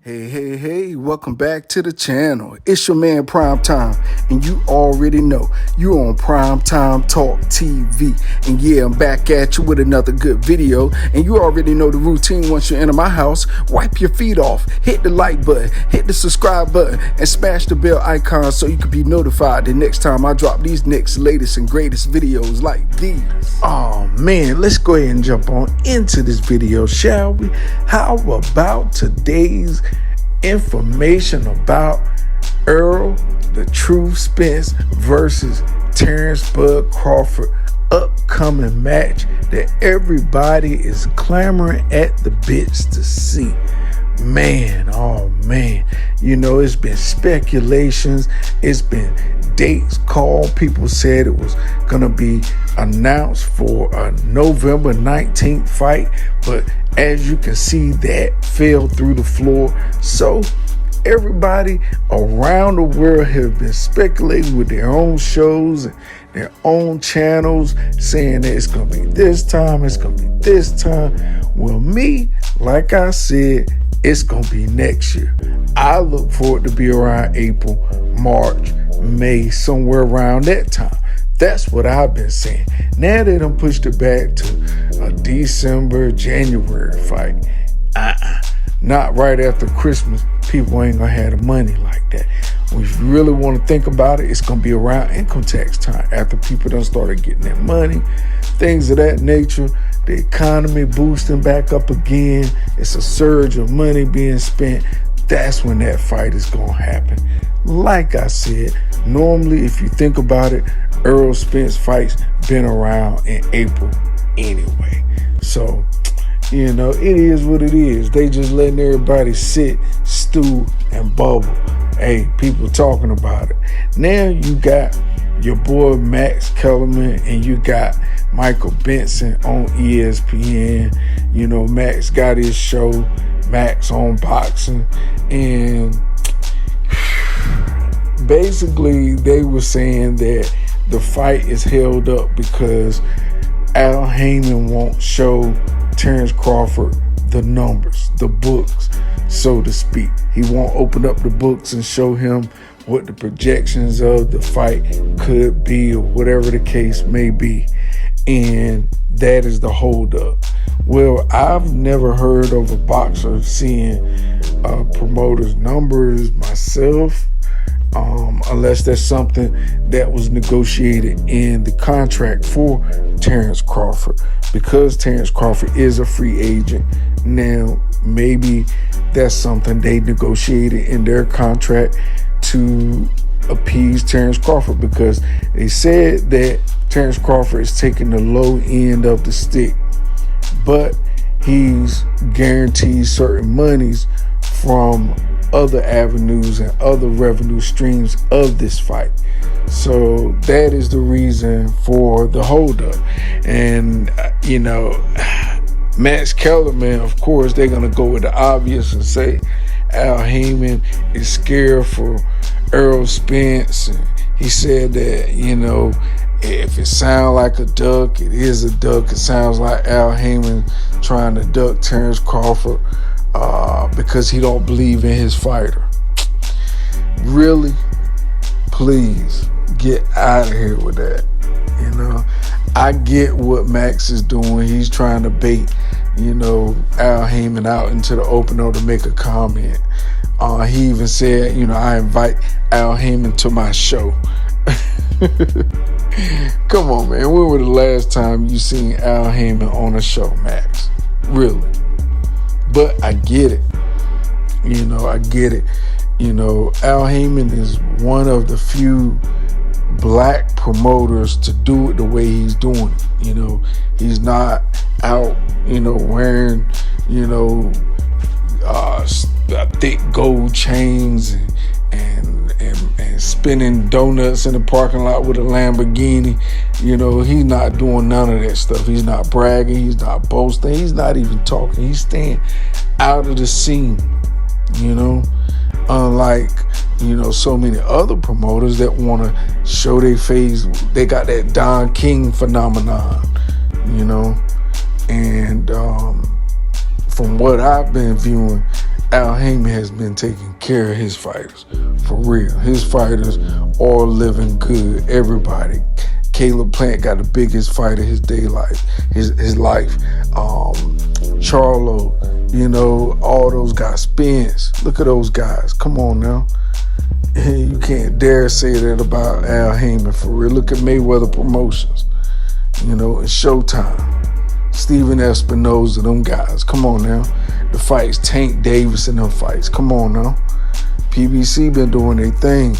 Hey, welcome back to the channel. It's your man Prime Time, and you already know you're on Prime Time Talk TV. And yeah, I'm back at you with another good video, and you already know the routine. Once you enter my house, wipe your feet off, hit the like button, hit the subscribe button, and smash the bell icon so you can be notified the next time I drop these next latest and greatest videos like these. Oh man, let's go ahead and jump on into this video, shall we? How about today's information about Errol the Truth Spence versus Terence Bud Crawford upcoming match that everybody is clamoring at the bits to see. Man, oh man, you know, it's been speculations, it's been dates called. People said it was gonna be announced for a November 19th fight, but as you can see, that fell through the floor. So everybody around the world have been speculating with their own shows and their own channels, saying that it's gonna be this time, it's gonna be this time. Well, me, like I said, it's gonna be next year. I look forward to be around April, March, May, somewhere around that time. That's what I've been saying. Now they done pushed it back to a December, January fight. Not right after Christmas. People ain't gonna have the money like that. If you really want to think about it, it's gonna be around income tax time, after people done started getting their money, things of that nature. The economy boosting back up again. It's a surge of money being spent. That's when that fight is gonna happen. Like I said, normally if you think about it, Errol Spence fights been around in April anyway. So, you know, it is what it is. They just letting everybody sit, stew, and bubble. Hey, people talking about it. Now you got your boy Max Kellerman and you got Michael Benson on ESPN. You know, Max got his show, Max on Boxing, and basically they were saying that the fight is held up because Al Haymon won't show Terence Crawford the numbers, the books, so to speak. He won't open up the books and show him what the projections of the fight could be, or whatever the case may be. And that is the holdup. Well, I've never heard of a boxer seeing a promoter's numbers myself, unless that's something that was negotiated in the contract for Terence Crawford. Because Terence Crawford is a free agent now, maybe that's something they negotiated in their contract to appease Terence Crawford, because they said that Terence Crawford is taking the low end of the stick, but he's guaranteed certain monies from other avenues and other revenue streams of this fight. So that is the reason for the holdup. And you know, Max Kellerman, of course, they're gonna go with the obvious and say Al Haymon is scared for Errol Spence. And he said that, you know, if it sounds like a duck, it is a duck. It sounds like Al Haymon trying to duck Terence Crawford because he don't believe in his fighter. Really? Please get out of here with that. You know, I get what Max is doing. He's trying to bait, you know, Al Haymon out into the open or to make a comment. He even said, you know, I invite Al Haymon to my show. Come on, man. When was the last time you seen Al Haymon on a show, Max? Really? But I get it. You know, I get it. You know, Al Haymon is one of the few black promoters to do it the way he's doing it. You know, he's not out, you know, wearing, you know, thick gold chains and spinning donuts in the parking lot with a Lamborghini. You know, he's not doing none of that stuff. He's not bragging. He's not boasting. He's not even talking. He's staying out of the scene, you know, unlike, you know, so many other promoters that want to show their face. They got that Don King phenomenon, you know, and from what I've been viewing, Al Haymon has been taking care of his fighters. For real. His fighters are living good. Everybody. Caleb Plant got the biggest fight of his life. Charlo, you know, all those guys. Spence. Look at those guys. Come on now. You can't dare say that about Al Haymon, for real. Look at Mayweather Promotions. You know, it's Showtime. Steven Espinoza, them guys. Come on now. The fights, Tank Davis and them fights. Come on now. PBC been doing their thing.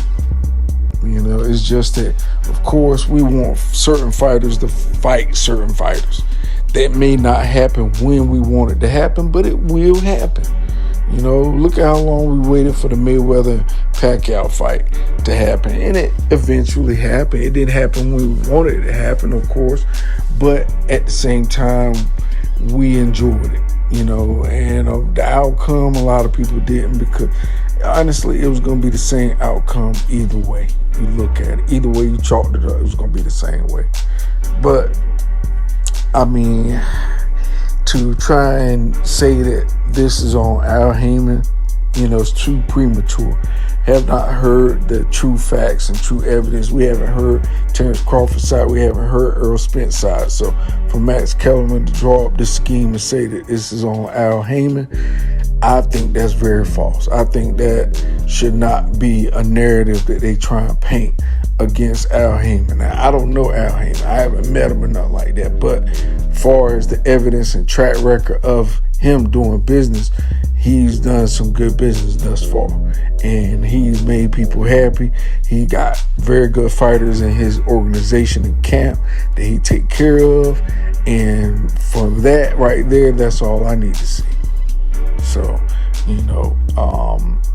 You know, it's just that, of course, we want certain fighters to fight certain fighters. That may not happen when we want it to happen, but it will happen. You know, look at how long we waited for the Mayweather-Pacquiao fight to happen. And it eventually happened. It didn't happen when we wanted it to happen, of course. But at the same time, we enjoyed it, you know. And the outcome, a lot of people didn't, because, honestly, it was going to be the same outcome either way you look at it. Either way you chalked it up, it was going to be the same way. But, I mean, to try and say that this is on Al Haymon, you know, it's too premature. Have not heard the true facts and true evidence. We haven't heard Terence Crawford's side. We haven't heard Errol Spence side. So for Max Kellerman to draw up this scheme and say that this is on Al Haymon, I think that's very false. I think that should not be a narrative that they try and paint against Al Haymon. Now, I don't know Al Haymon. I haven't met him or nothing like that. But as far as the evidence and track record of him doing business, he's done some good business thus far. And he's made people happy. He got very good fighters in his organization and camp that he take care of. And from that right there, that's all I need to see. So, you know,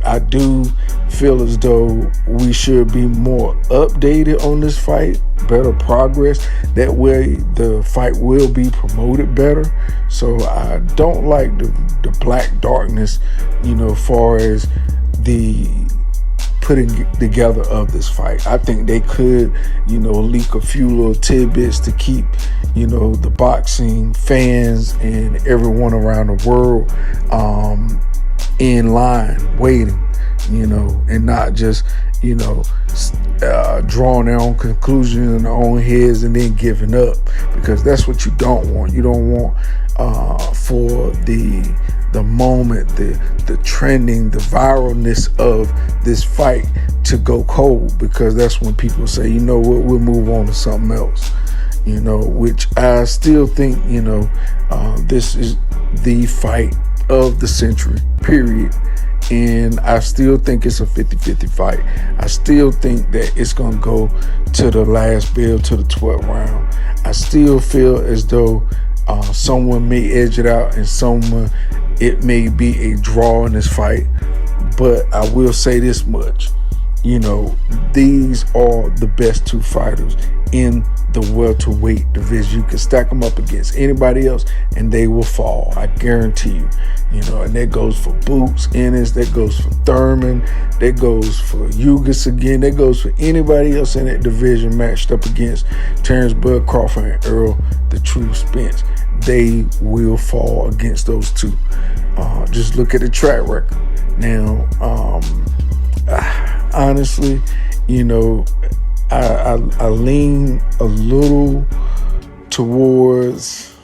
I do feel as though we should be more updated on this fight, better progress. That way the fight will be promoted better. So I don't like the black darkness, you know, far as the putting together of this fight. I think they could, you know, leak a few little tidbits to keep, you know, the boxing fans and everyone around the world in line waiting, you know, and not just, you know, drawing their own conclusions in their own heads and then giving up, because that's what you don't want. You don't want for the moment, the trending, the viralness of this fight to go cold, because that's when people say, you know what, we'll move on to something else, you know, which I still think, you know, this is the fight of the century, period. And I still think it's a 50-50 fight. I still think that it's going to go to the last bell, to the 12th round. I still feel as though someone may edge it out and it may be a draw in this fight. But I will say this much, you know, these are the best two fighters in the welterweight division. You can stack them up against anybody else and they will fall. I guarantee you. You know, and that goes for Boots, Ennis, that goes for Thurman, that goes for Ugas again, that goes for anybody else in that division matched up against Terence Bud Crawford and Errol the True Spence. They will fall against those two. Just look at the track record. Now, honestly, you know, I lean a little towards,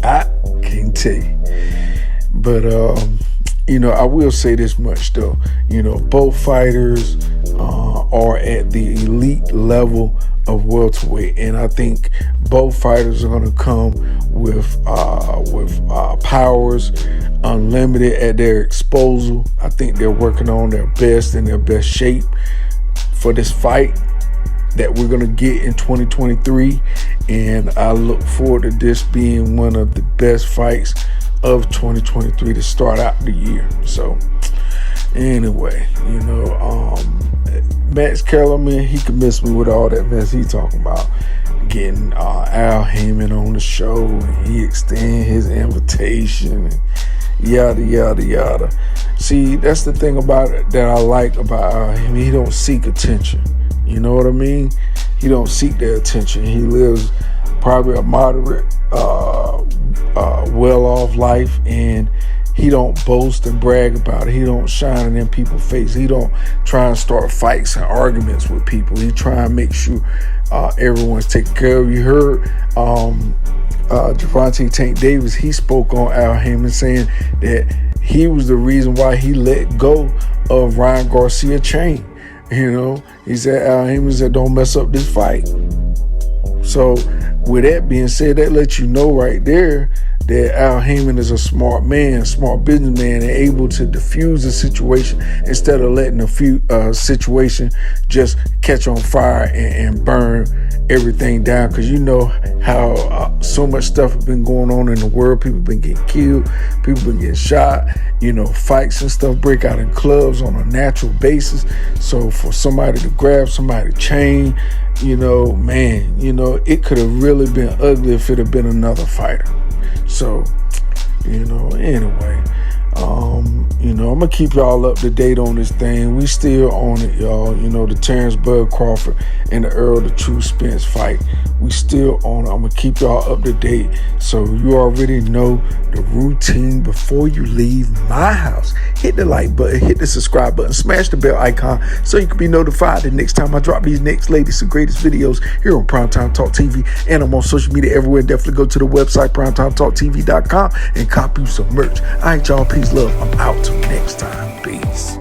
I can't tell you, but you know, I will say this much though, you know, both fighters are at the elite level of welterweight, and I think both fighters are going to come with powers unlimited at their disposal. I think they're working on their best and their best shape for this fight that we're going to get in 2023, and I look forward to this being one of the best fights of 2023 to start out the year. So anyway, you know, Max Kellerman, he can miss me with all that mess he talking about, getting Al Haymon on the show, and he extend his invitation, and yada yada yada. See, that's the thing about it that I like about him. He don't seek attention. You know what I mean? He don't seek their attention. He lives probably a moderate well-off life, and he don't boast and brag about it. He don't shine in people's face. He don't try and start fights and arguments with people. He try and make sure everyone's taken care of. You heard Gervonta Tank Davis, he spoke on Al Haymon, saying that he was the reason why he let go of Ryan Garcia chain. You know, he said, Al Haymon said, don't mess up this fight. So with that being said, that lets you know right there that Al Haymon is a smart man, smart businessman, and able to diffuse the situation instead of letting the situation just catch on fire and burn everything down. Because you know how so much stuff has been going on in the world. People been getting killed, people been getting shot, you know, fights and stuff break out in clubs on a natural basis. So for somebody to grab somebody's chain, you know, man, you know, it could have really been ugly if it had been another fighter. So, you know, anyway, you know, I'm gonna keep y'all up to date on this thing. We still on it, y'all. You know, the Terence Crawford and the Errol Spence fight. We still on it. I'm gonna keep y'all up to date, so you already know the routine before you leave my house. Hit the like button, hit the subscribe button, smash the bell icon so you can be notified the next time I drop these next latest and greatest videos here on Primetime Talk TV. And I'm on social media everywhere. Definitely go to the website primetimetalktv.com and copy some merch. All right, y'all. Peace, love. I'm out. Till next time. Peace.